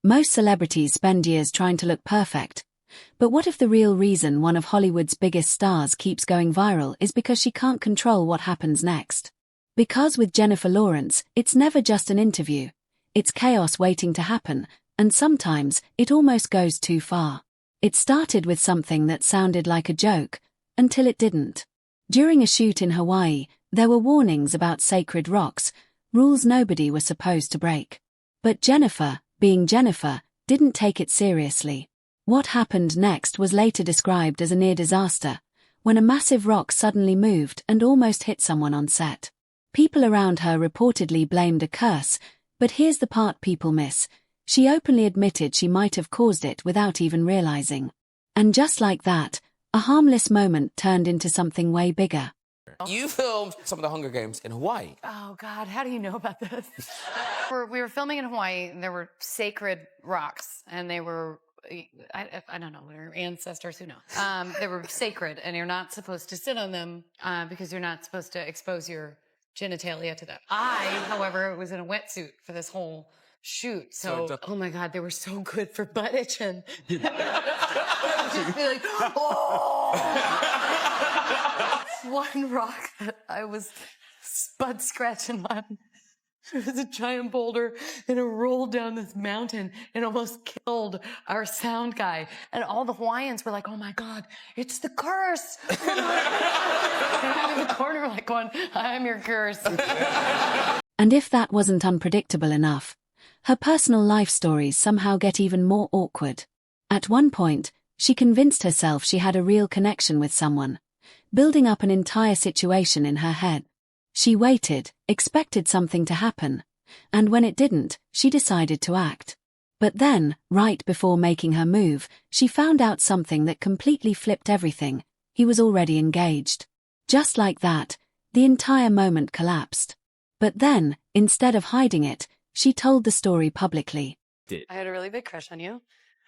Most celebrities spend years trying to look perfect. But what if the real reason one of Hollywood's biggest stars keeps going viral is because she can't control what happens next? Because with Jennifer Lawrence, it's never just an interview. It's chaos waiting to happen, and sometimes it almost goes too far. It started with something that sounded like a joke, until it didn't. During a shoot in Hawaii, there were warnings about sacred rocks, rules nobody was supposed to break. But Jennifer, being Jennifer, didn't take it seriously. What happened next was later described as a near disaster, when a massive rock suddenly moved and almost hit someone on set. People around her reportedly blamed a curse, but here's the part people miss. She openly admitted she might have caused it without even realizing. And just like that, a harmless moment turned into something way bigger. You filmed some of the Hunger Games in Hawaii. Oh, God, how do you know about this? We were filming in Hawaii, and there were sacred rocks, and they were, I don't know, their ancestors, who knows? They were sacred, and you're not supposed to sit on them because you're not supposed to expose your genitalia to them. I, however, was in a wetsuit for this whole shoot, so oh my God, they were so good for butt itching. Just be like, oh! One rock that I was butt scratching on. It was a giant boulder, and it rolled down this mountain and almost killed our sound guy. And all the Hawaiians were like, oh my God, it's the curse. And I'm in the corner like going, I'm your curse. And if that wasn't unpredictable enough, her personal life stories somehow get even more awkward. At one point, she convinced herself she had a real connection with someone, building up an entire situation in her head. She waited, expected something to happen, and when it didn't, she decided to act. But then, right before making her move, she found out something that completely flipped everything. He was already engaged. Just like that, the entire moment collapsed. But then, instead of hiding it, she told the story publicly. I had a really big crush on you.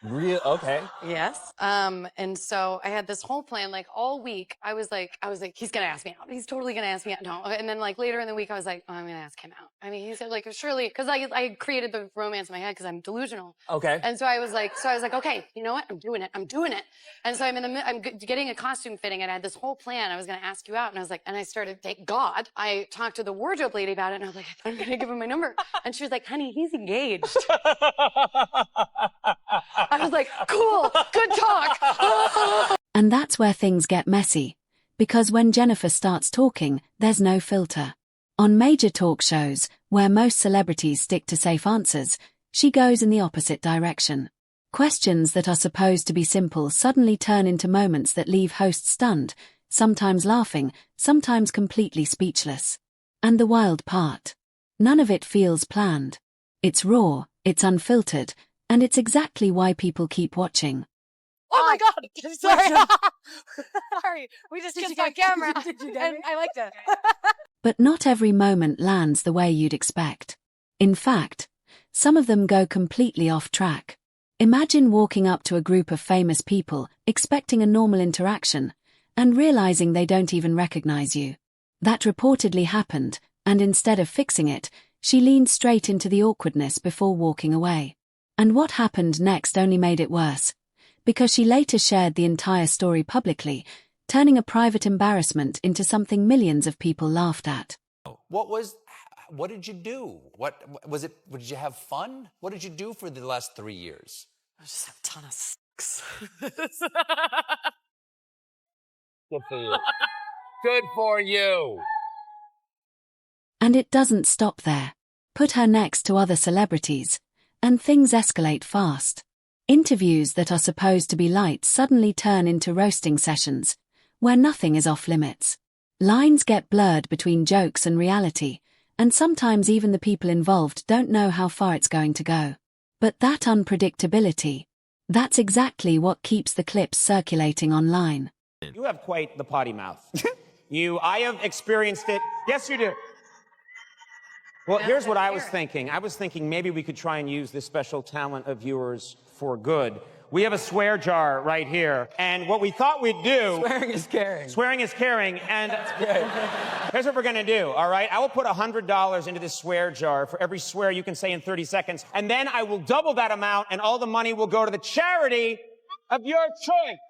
Real? Okay. Yes. And so I had this whole plan, like all week. I was like, he's going to ask me out. He's totally going to ask me out. No. And then like later in the week, I was like, oh, I'm going to ask him out. I mean, he said like, surely, cause I created the romance in my head cause I'm delusional. Okay. And so I was like, okay, you know what? I'm doing it. And so I'm getting a costume fitting and I had this whole plan. I was going to ask you out. And I was like, and I started, thank God, I talked to the wardrobe lady about it. And I was like, I'm going to give him my number. And she was like, honey, he's engaged. I was like, cool, good talk. And that's where things get messy, because when Jennifer starts talking, there's no filter. On major talk shows, where most celebrities stick to safe answers, she goes in the opposite direction. Questions that are supposed to be simple suddenly turn into moments that leave hosts stunned, sometimes laughing, sometimes completely speechless. And the wild part? None of it feels planned. It's raw, it's unfiltered, and it's exactly why people keep watching. Oh my God! Sorry. Sorry. We just kissed on camera. And I liked it. But not every moment lands the way you'd expect. In fact, some of them go completely off track. Imagine walking up to a group of famous people, expecting a normal interaction, and realizing they don't even recognize you. That reportedly happened, and instead of fixing it, she leaned straight into the awkwardness before walking away. And what happened next only made it worse, because she later shared the entire story publicly, turning a private embarrassment into something millions of people laughed at. What did you do? Did you have fun? What did you do for the last 3 years? I just have a ton of sex. Good for you. Good for you. And it doesn't stop there. Put her next to other celebrities, and things escalate fast. Interviews that are supposed to be light suddenly turn into roasting sessions, where nothing is off limits. Lines get blurred between jokes and reality, and sometimes even the people involved don't know how far it's going to go. But that unpredictability, that's exactly what keeps the clips circulating online. You have quite the potty mouth. I have experienced it. Yes, you do. Well, here's what I was thinking. I was thinking maybe we could try and use this special talent of yours for good. We have a swear jar right here, and what we thought we'd do... Swearing is caring. Swearing is caring, and here's what we're gonna do, all right? I will put $100 into this swear jar for every swear you can say in 30 seconds, and then I will double that amount, and all the money will go to the charity of your choice.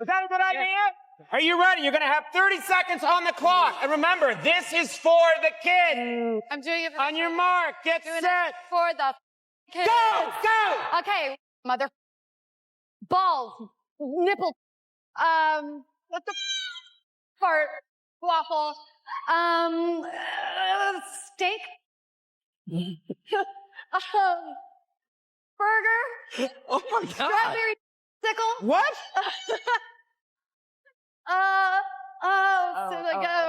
Is that a good idea? Are you ready? You're gonna have 30 seconds on the clock, and remember, this is for the kid. I'm doing it for On your mark, get set. for the kids. Go! Okay, mother. Balls. Nipple. What the fart? Waffle. Steak. Burger. Oh my God. Strawberry sickle. What?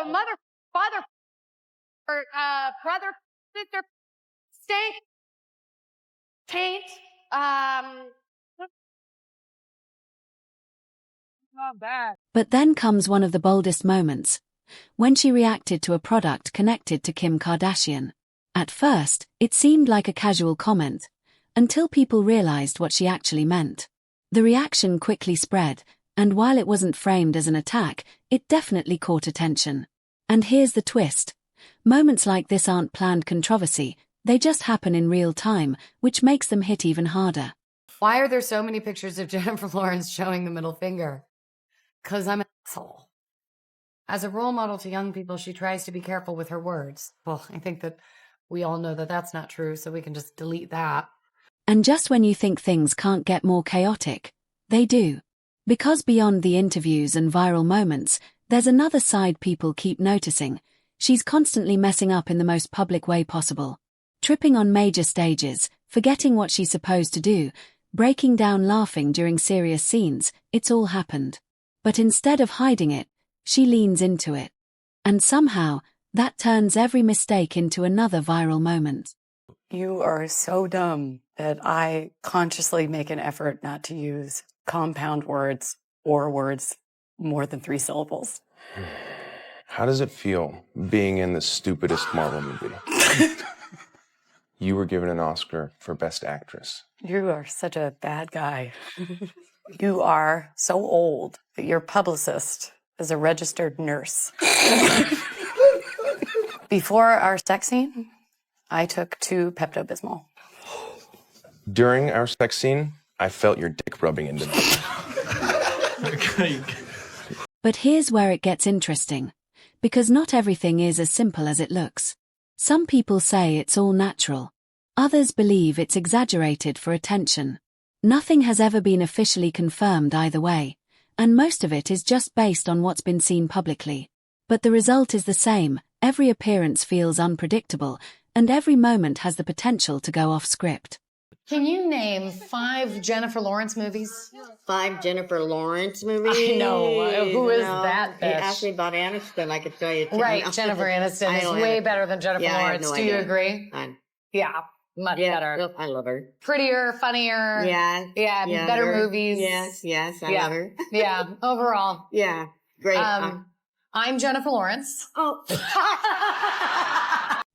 Mother, father, or brother, sister, steak, taint, not bad. But then comes one of the boldest moments, when she reacted to a product connected to Kim Kardashian. At first, it seemed like a casual comment, until people realized what she actually meant. The reaction quickly spread, and while it wasn't framed as an attack, it definitely caught attention. And here's the twist. Moments like this aren't planned controversy, they just happen in real time, which makes them hit even harder. Why are there so many pictures of Jennifer Lawrence showing the middle finger? Because I'm an asshole. As a role model to young people, she tries to be careful with her words. Well, I think that we all know that that's not true, so we can just delete that. And just when you think things can't get more chaotic, they do. Because beyond the interviews and viral moments, there's another side people keep noticing. She's constantly messing up in the most public way possible. Tripping on major stages, forgetting what she's supposed to do, breaking down laughing during serious scenes, it's all happened. But instead of hiding it, she leans into it. And somehow, that turns every mistake into another viral moment. You are so dumb that I consciously make an effort not to use compound words or words more than 3 syllables. How does it feel being in the stupidest Marvel movie? You were given an Oscar for Best Actress. You are such a bad guy. You are so old that your publicist is a registered nurse. Before our sex scene, I took 2 Pepto-Bismol. During our sex scene, I felt your dick rubbing into me. But here's where it gets interesting. Because not everything is as simple as it looks. Some people say it's all natural. Others believe it's exaggerated for attention. Nothing has ever been officially confirmed either way, and most of it is just based on what's been seen publicly. But the result is the same. Every appearance feels unpredictable, and every moment has the potential to go off script. Can you name 5 Jennifer Lawrence movies? 5 Jennifer Lawrence movies? I know. Who is that bitch? You asked me about Aniston, I could tell you. Right, Jennifer Aniston is way better than Jennifer Lawrence. Do you agree? Yeah, much better. I love her. Prettier, funnier. Yeah, better movies. Yes, I love her. Yeah, overall. Yeah, great. I'm Jennifer Lawrence. Oh.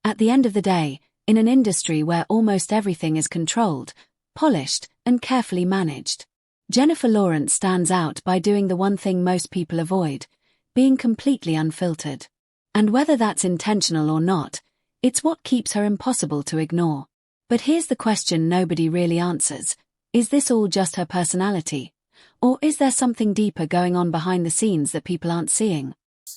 At the end of the day, in an industry where almost everything is controlled, polished, and carefully managed, Jennifer Lawrence stands out by doing the one thing most people avoid, being completely unfiltered. And whether that's intentional or not, it's what keeps her impossible to ignore. But here's the question nobody really answers. Is this all just her personality? Or is there something deeper going on behind the scenes that people aren't seeing?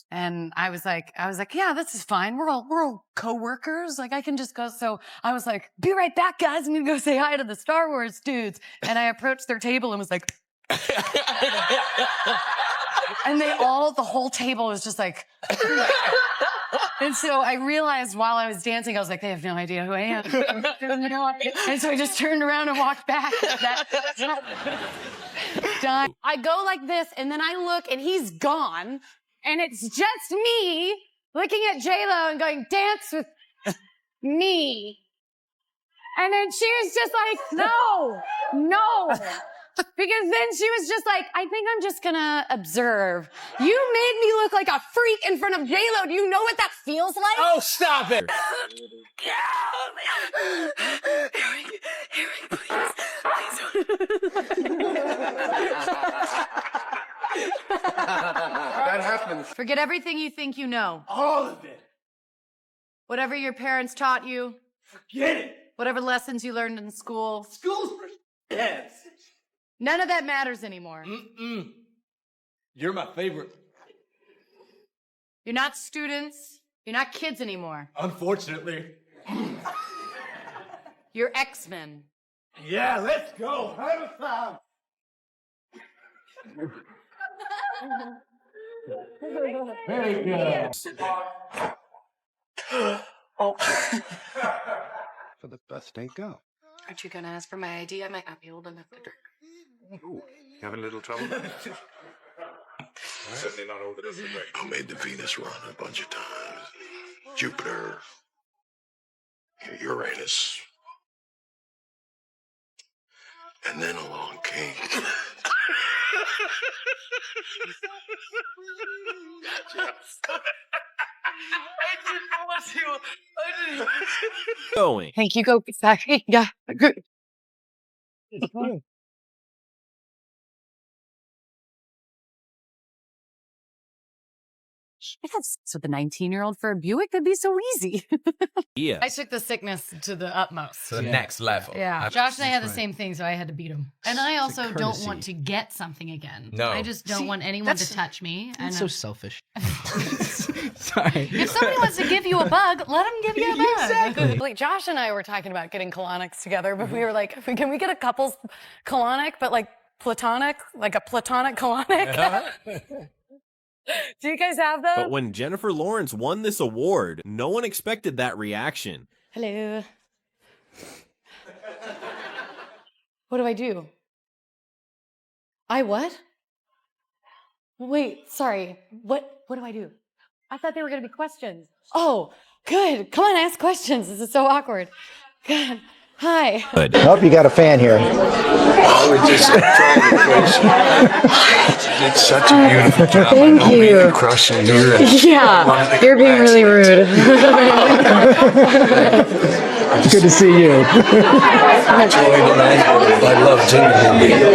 And I was like, yeah, this is fine. We're all co-workers. Like, I can just go. So I was like, be right back, guys. I'm going to go say hi to the Star Wars dudes. And I approached their table and was like, and the whole table was just like, and so I realized while I was dancing, I was like, they have no idea who I am. And so I just turned around and walked back. Done. I go like this, and then I look, and he's gone. And it's just me looking at J-Lo and going, dance with me. And then she was just like, no, Because then she was just like, I think I'm just gonna observe. You made me look like a freak in front of J-Lo. Do you know what that feels like? Oh, stop it. That happens. Forget everything you think you know. All of it. Whatever your parents taught you. Forget it. Whatever lessons you learned in school. School's for kids. None of that matters anymore. You're my favorite. You're not students. You're not kids anymore. Unfortunately. You're X-Men. Yeah, let's go. Have a time. Very good. For the birthday girl. Aren't you going to ask for my ID? I might not be old enough to drink. Ooh, having a little trouble? Certainly not old enough to drink. I made the Venus run a bunch of times. Jupiter, Uranus. And then along came. Going. Thank you. Go back. Yeah. Good. Yes. So the 19-year-old for a Buick, that'd be so easy. Yeah. I took the sickness to the utmost. To the next level. Yeah. Josh and I had the same thing, so I had to beat him. And I also don't courtesy. want to get something again. No. I just don't want anyone to touch me. That's And so selfish. Sorry. if somebody wants to give you a bug, let them give you a bug. Exactly. Like Josh and I were talking about getting colonics together, but we were like, can we get a couple's colonic, but like platonic, like a platonic colonic? Do you guys have that? But when Jennifer Lawrence won this award, no one expected that reaction. Hello. What do I do? I what? Wait, sorry. What do I do? I thought they were going to be questions. Oh, good. Come on, ask questions. This is so awkward. Good. Hi. I hope you got a fan here. I was just trying to place you. It's such a beautiful job. Thank I don't mean you. to crush on you. Yeah, you're being really rude. It's good to see you. I love Jingle.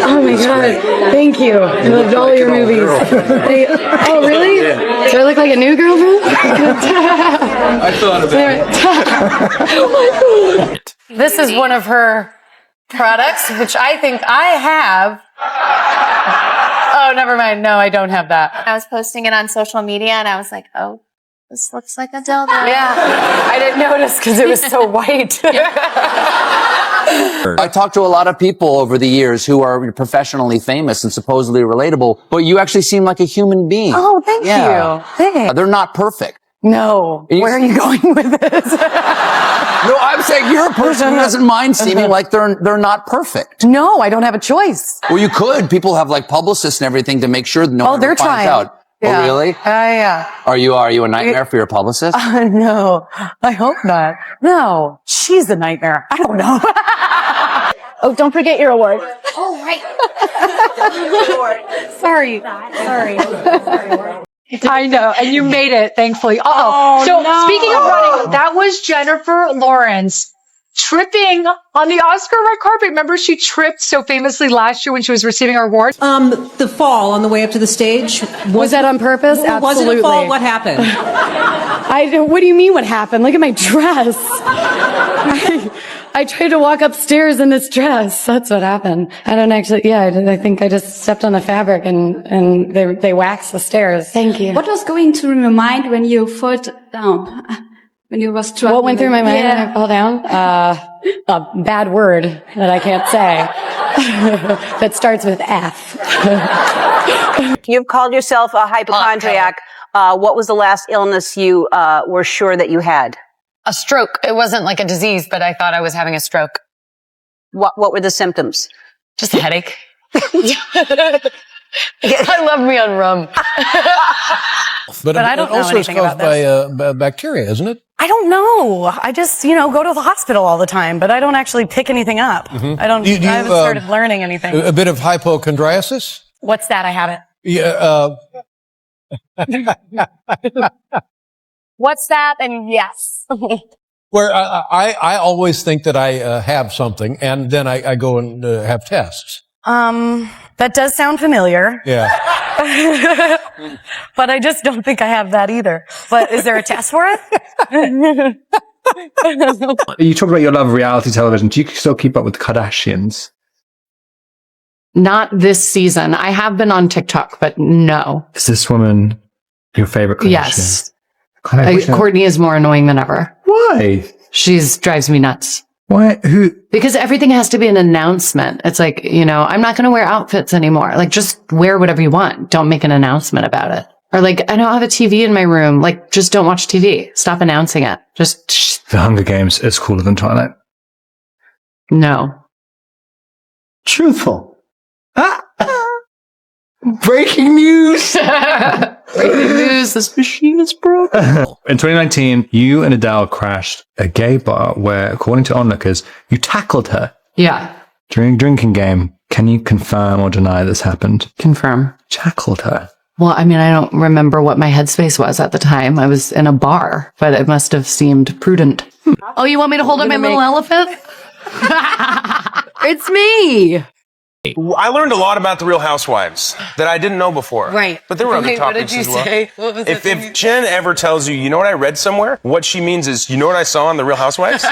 Oh my god, thank you. I loved all your movies. Oh really? Do I look like a new girlfriend? I thought of it. This is one of her products, which I think I have. Oh, never mind. No, I don't have that. I was posting it on social media and I was like, oh, this looks like a dildo. Yeah, I didn't notice because it was so white. I talked to a lot of people over the years who are professionally famous and supposedly relatable, but you actually seem like a human being. Oh, thank you. Thanks. They're not perfect. No, where are you going with this? No, I'm saying you're a person who doesn't mind seeming like they're not perfect. No, I don't have a choice. Well, you could. People have like publicists and everything to make sure that no one they're ever finds trying. out. Yeah. Oh, really? Yeah. Are you a nightmare for your publicist? No, I hope not. No, she's a nightmare. I don't know. Oh, don't forget your award. Oh, right. Sorry. I know, and you made it, thankfully. Speaking of running, that was Jennifer Lawrence tripping on the Oscar red carpet. Remember, she tripped so famously last year when she was receiving her award? The fall on the way up to the stage. Was that on purpose? Absolutely. Was it a fall? What happened? What do you mean what happened? Look at my dress. I tried to walk upstairs in this dress. That's what happened. I don't actually, I think I just stepped on the fabric and they waxed the stairs. Thank you. What was going through your mind when you fell down? When you were struck? What went through my mind when I fell down? A bad word that I can't say. That starts with F. You've called yourself a hypochondriac. What was the last illness you were sure that you had? A stroke. It wasn't like a disease, but I thought I was having a stroke. What were the symptoms? Just a headache. I love me on rum. But I don't know also it's anything caused about by bacteria, isn't it? I don't know. I just, go to the hospital all the time, but I don't actually pick anything up. Mm-hmm. I haven't started learning anything. A bit of hypochondriasis? What's that? I have it. Yeah. What's that? And yes. Where I always think that I have something, and then I go and have tests. That does sound familiar. Yeah. But I just don't think I have that either. But is there a test for it? You talked about your love of reality television. Do you still keep up with the Kardashians? Not this season. I have been on TikTok, but no. Is this woman your favorite Kardashian? Yes. Kardashian? Courtney is more annoying than ever. Why? She drives me nuts. Why? Who? Because everything has to be an announcement. It's like, I'm not going to wear outfits anymore. Like, just wear whatever you want. Don't make an announcement about it. Or like, I don't have a TV in my room. Like, just don't watch TV. Stop announcing it. Just. The Hunger Games is cooler than Twilight. No. Truthful. Breaking news! Breaking news. This machine is broken. In 2019, you and Adele crashed a gay bar where, according to onlookers, you tackled her. Yeah. During a drinking game. Can you confirm or deny this happened? Confirm. Tackled her. Well, I mean, I don't remember what my headspace was at the time. I was in a bar, but it must have seemed prudent. Oh, you want me to hold up my little elephant? It's me. I learned a lot about the Real Housewives that I didn't know before. Right. But there were other topics as well. What did you say? What was it? If Jen ever tells you know what I read somewhere, what she means is, you know what I saw on the Real Housewives?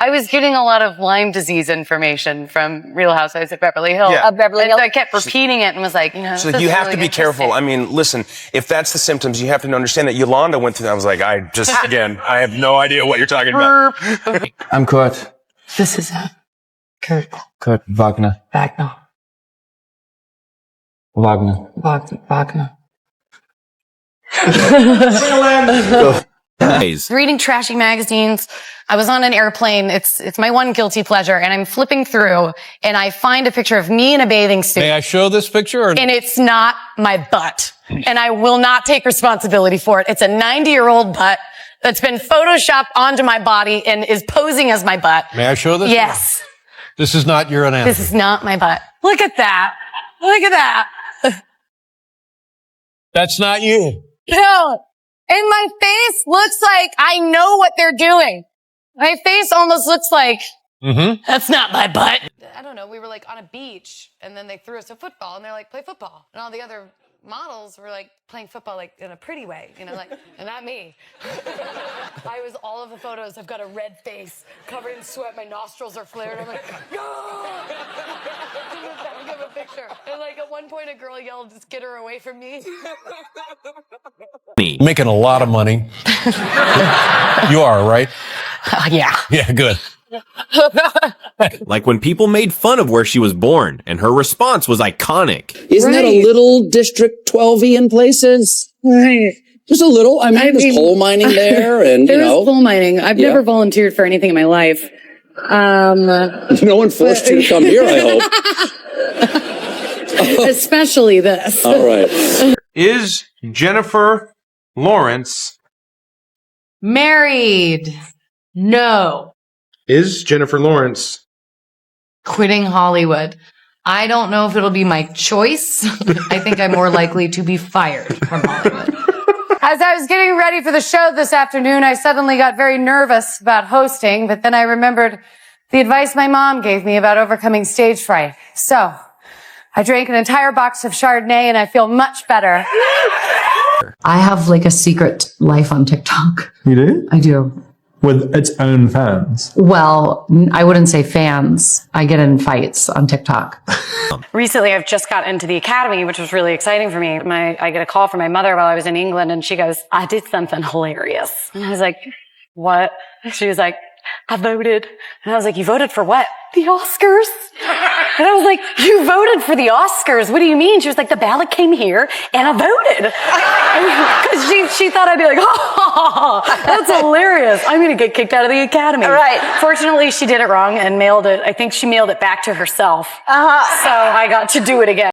I was getting a lot of Lyme disease information from Real Housewives of Beverly Hills. Yeah. Of Beverly Hills. I kept repeating it and was like, She's like, you have to be careful. I mean, listen, if that's the symptoms, you have to understand that Yolanda went through that. I was like, again, I have no idea what you're talking about. I'm Kurt. This is Kurt. Kurt Wagner. Wagner. Wagner. Wagner. Reading trashy magazines. I was on an airplane. It's my one guilty pleasure. And I'm flipping through and I find a picture of me in a bathing suit. May I show this picture? And it's not my butt. And I will not take responsibility for it. It's a 90-year-old butt that's been photoshopped onto my body and is posing as my butt. May I show this? Yes. This is not your anatomy. This is not my butt. Look at that. Look at that. That's not you. No. And my face looks like I know what they're doing. My face almost looks like, that's not my butt. I don't know. We were like on a beach and then they threw us a football and they're like, play football. And all the other models were like playing football like in a pretty way, and not me. All of the photos, I've got a red face, covered in sweat, my nostrils are flared. I'm like, no! Give a picture. And like at one point a girl yelled, just get her away from me. Making a lot of money. You are, right? Yeah. Yeah, good. Like when people made fun of where she was born, and her response was iconic. Isn't that a little District 12-y in places? Right. Just a little. I mean, there's coal mining there, and there is coal mining. I've never volunteered for anything in my life. No one forced you to come here, I hope. Especially this. All right. Is Jennifer Lawrence Married. No. Is Jennifer Lawrence Quitting Hollywood. I don't know if it'll be my choice. I think I'm more likely to be fired from Hollywood. As I was getting ready for the show this afternoon, I suddenly got very nervous about hosting, but then I remembered the advice my mom gave me about overcoming stage fright. So I drank an entire box of Chardonnay and I feel much better. I have like a secret life on TikTok. You do? I do. With its own fans? Well, I wouldn't say fans. I get in fights on TikTok. Recently, I've just got into the academy, which was really exciting for me. I get a call from my mother while I was in England, and she goes, I did something hilarious. And I was like, what? She was like, I voted. And I was like, you voted for what? The Oscars. And I was like, you voted for the Oscars. What do you mean? She was like, the ballot came here and I voted. Because she thought I'd be like, oh, that's hilarious. I'm going to get kicked out of the academy. Right. Fortunately, she did it wrong and mailed it. I think she mailed it back to herself. So I got to do it again.